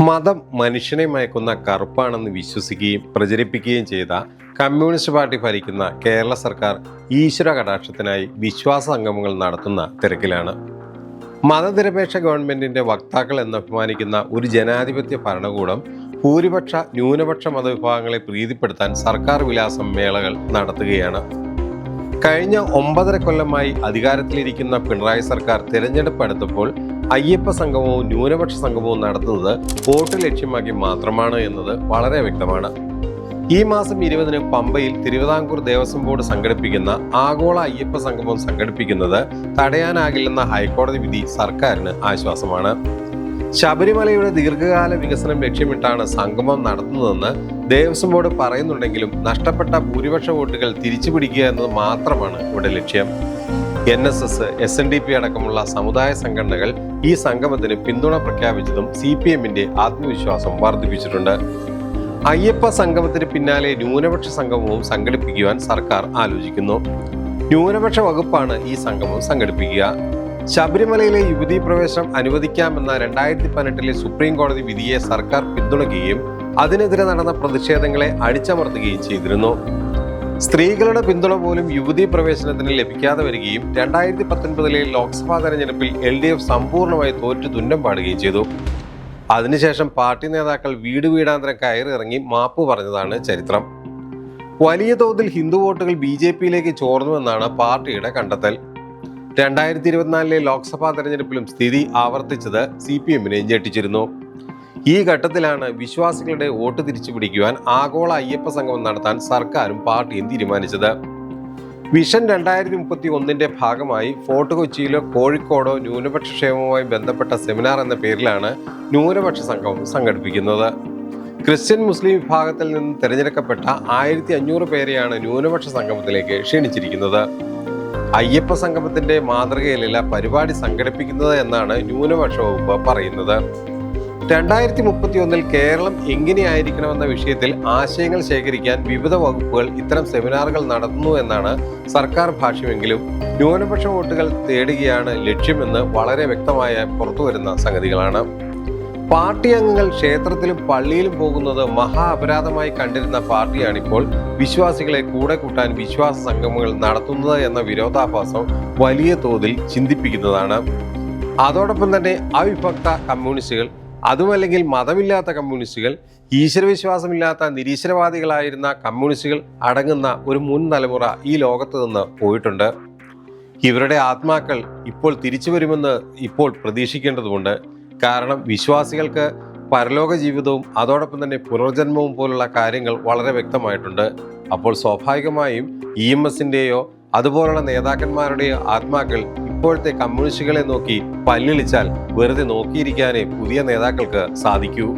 മതം മനുഷ്യനെ മയക്കുന്ന കറുപ്പാണെന്ന് വിശ്വസിക്കുകയും പ്രചരിപ്പിക്കുകയും ചെയ്ത കമ്മ്യൂണിസ്റ്റ് പാർട്ടി ഭരിക്കുന്ന കേരള സർക്കാർ ഈശ്വര കടാക്ഷത്തിനായി വിശ്വാസ സംഗമങ്ങൾ നടത്തുന്ന തിരക്കിലാണ്. മതനിരപേക്ഷ ഗവൺമെന്റിന്റെ വക്താക്കൾ എന്നഭിമാനിക്കുന്ന ഒരു ജനാധിപത്യ ഭരണകൂടം ഭൂരിപക്ഷ ന്യൂനപക്ഷ മതവിഭാഗങ്ങളെ പ്രീതിപ്പെടുത്താൻ സർക്കാർ വിലാസം മേളകൾ നടത്തുകയാണ്. കഴിഞ്ഞ 9.5 കൊല്ലമായി അധികാരത്തിലിരിക്കുന്ന പിണറായി സർക്കാർ തിരഞ്ഞെടുപ്പ് അടുത്തപ്പോൾ അയ്യപ്പ സംഗമവും ന്യൂനപക്ഷ സംഗമവും നടത്തുന്നത് വോട്ട് ലക്ഷ്യമാക്കി മാത്രമാണ് എന്നത് വളരെ വ്യക്തമാണ്. ഈ മാസം 20-ന് പമ്പയിൽ തിരുവിതാംകൂർ ദേവസ്വം ബോർഡ് സംഘടിപ്പിക്കുന്ന ആഗോള അയ്യപ്പ സംഗമം സംഘടിപ്പിക്കുന്നത് തടയാനാകില്ലെന്ന ഹൈക്കോടതി വിധി സർക്കാരിന് ആശ്വാസമാണ്. ശബരിമലയുടെ ദീർഘകാല വികസനം ലക്ഷ്യമിട്ടാണ് സംഗമം നടത്തുന്നതെന്ന് ദേവസ്വം ബോർഡ് പറയുന്നുണ്ടെങ്കിലും നഷ്ടപ്പെട്ട ഭൂരിപക്ഷ വോട്ടുകൾ തിരിച്ചുപിടിക്കുക എന്നത് മാത്രമാണ് ഇവിടെ ലക്ഷ്യം. NSS, SNDP അടക്കമുള്ള സമുദായ സംഘടനകൾ ഈ സംഗമത്തിന് പിന്തുണ പ്രഖ്യാപിച്ചതും CPM-ന്റെ ആത്മവിശ്വാസം വർദ്ധിപ്പിച്ചിട്ടുണ്ട്. അയ്യപ്പ സംഗമത്തിന് പിന്നാലെ ന്യൂനപക്ഷ സംഗമവും സംഘടിപ്പിക്കുവാൻ സർക്കാർ ആലോചിക്കുന്നു. ന്യൂനപക്ഷ വകുപ്പാണ് ഈ സംഗമം സംഘടിപ്പിക്കുക. ശബരിമലയിലെ യുവതീ പ്രവേശനം അനുവദിക്കാമെന്ന 2018-ലെ സുപ്രീം കോടതി വിധിയെ സർക്കാർ പിന്തുണയ്ക്കുകയും അതിനെതിരെ നടന്ന പ്രതിഷേധങ്ങളെ അടിച്ചമർത്തുകയും ചെയ്തിരുന്നു. സ്ത്രീകളുടെ പിന്തുണ പോലും യുവതീ പ്രവേശനത്തിന് ലഭിക്കാതെ വരികയും 2019-ലെ ലോക്സഭാ തെരഞ്ഞെടുപ്പിൽ LDF സമ്പൂർണ്ണമായി തോറ്റു തുന്നം പാടുകയും ചെയ്തു. അതിനുശേഷം പാർട്ടി നേതാക്കൾ വീടാന്തരം കയറിയിറങ്ങി മാപ്പ് പറഞ്ഞതാണ് ചരിത്രം. വലിയ തോതിൽ ഹിന്ദു വോട്ടുകൾ BJP-യിലേക്ക് ചോർന്നുവെന്നാണ് പാർട്ടിയുടെ കണ്ടെത്തൽ. 2024-ലെ ലോക്സഭാ തെരഞ്ഞെടുപ്പിലും സ്ഥിതി ആവർത്തിച്ചത് CPM-നെ ഞെട്ടിച്ചിരുന്നു. ഈ ഘട്ടത്തിലാണ് വിശ്വാസികളുടെ വോട്ട് തിരിച്ചുപിടിക്കുവാൻ ആഗോള അയ്യപ്പ സംഗമം നടത്താൻ സർക്കാരും പാർട്ടിയും തീരുമാനിച്ചത്. വിഷൻ 2031-ന്റെ ഭാഗമായി ഫോർട്ട് കൊച്ചിയിലോ കോഴിക്കോടോ ന്യൂനപക്ഷ ക്ഷേമവുമായി ബന്ധപ്പെട്ട സെമിനാർ എന്ന പേരിലാണ് ന്യൂനപക്ഷ സംഗമം സംഘടിപ്പിക്കുന്നത്. ക്രിസ്ത്യൻ മുസ്ലിം വിഭാഗത്തിൽ നിന്ന് തിരഞ്ഞെടുക്കപ്പെട്ട 1500 പേരെയാണ് ന്യൂനപക്ഷ സംഗമത്തിലേക്ക് ക്ഷണിച്ചിരിക്കുന്നത്. അയ്യപ്പ സംഗമത്തിന്റെ മാതൃകയിലല്ല പരിപാടി സംഘടിപ്പിക്കുന്നത് എന്നാണ് ന്യൂനപക്ഷ വകുപ്പ് പറയുന്നത്. 2031-ൽ കേരളം എങ്ങനെയായിരിക്കണമെന്ന വിഷയത്തിൽ ആശയങ്ങൾ ശേഖരിക്കാൻ വിവിധ വകുപ്പുകൾ ഇത്തരം സെമിനാറുകൾ നടത്തുന്നു എന്നാണ് സർക്കാർ ഭാഷ്യമെങ്കിലും ന്യൂനപക്ഷ വോട്ടുകൾ തേടുകയാണ് ലക്ഷ്യമെന്ന് വളരെ വ്യക്തമായ പുറത്തുവരുന്ന സംഗതികളാണ്. പാർട്ടി അംഗങ്ങൾ ക്ഷേത്രത്തിലും പള്ളിയിലും പോകുന്നത് മഹാ അപരാധമായി കണ്ടിരുന്ന പാർട്ടിയാണിപ്പോൾ വിശ്വാസികളെ കൂടെ കൂട്ടാൻ വിശ്വാസ സംഗമങ്ങൾ നടത്തുന്നത് എന്ന വിരോധാഭാസം വലിയ തോതിൽ ചിന്തിപ്പിക്കുന്നതാണ്. അതോടൊപ്പം തന്നെ അവിഭക്ത കമ്മ്യൂണിസ്റ്റുകൾ, അതുമല്ലെങ്കിൽ മതമില്ലാത്ത കമ്മ്യൂണിസ്റ്റുകൾ, ഈശ്വരവിശ്വാസമില്ലാത്ത നിരീശ്വരവാദികളായിരുന്ന കമ്മ്യൂണിസ്റ്റുകൾ അടങ്ങുന്ന ഒരു മുൻ തലമുറ ഈ ലോകത്ത് നിന്ന് പോയിട്ടുണ്ട്. ഇവരുടെ ആത്മാക്കൾ ഇപ്പോൾ തിരിച്ചു വരുമെന്ന് ഇപ്പോൾ പ്രതീക്ഷിക്കേണ്ടതുണ്ട്. കാരണം വിശ്വാസികൾക്ക് പരലോക ജീവിതവും അതോടൊപ്പം തന്നെ പുനർജന്മവും പോലുള്ള കാര്യങ്ങൾ വളരെ വ്യക്തമായിട്ടുണ്ട്. അപ്പോൾ സ്വാഭാവികമായും EMS-ന്റെയോ അതുപോലുള്ള നേതാക്കന്മാരുടെയോ ആത്മാക്കൾ ഇപ്പോഴത്തെ കമ്മ്യൂണിസ്റ്റുകളെ നോക്കി പല്ലിളിച്ചാൽ വെറുതെ നോക്കിയിരിക്കാനേ പുതിയ നേതാക്കൾക്ക് സാധിക്കൂ.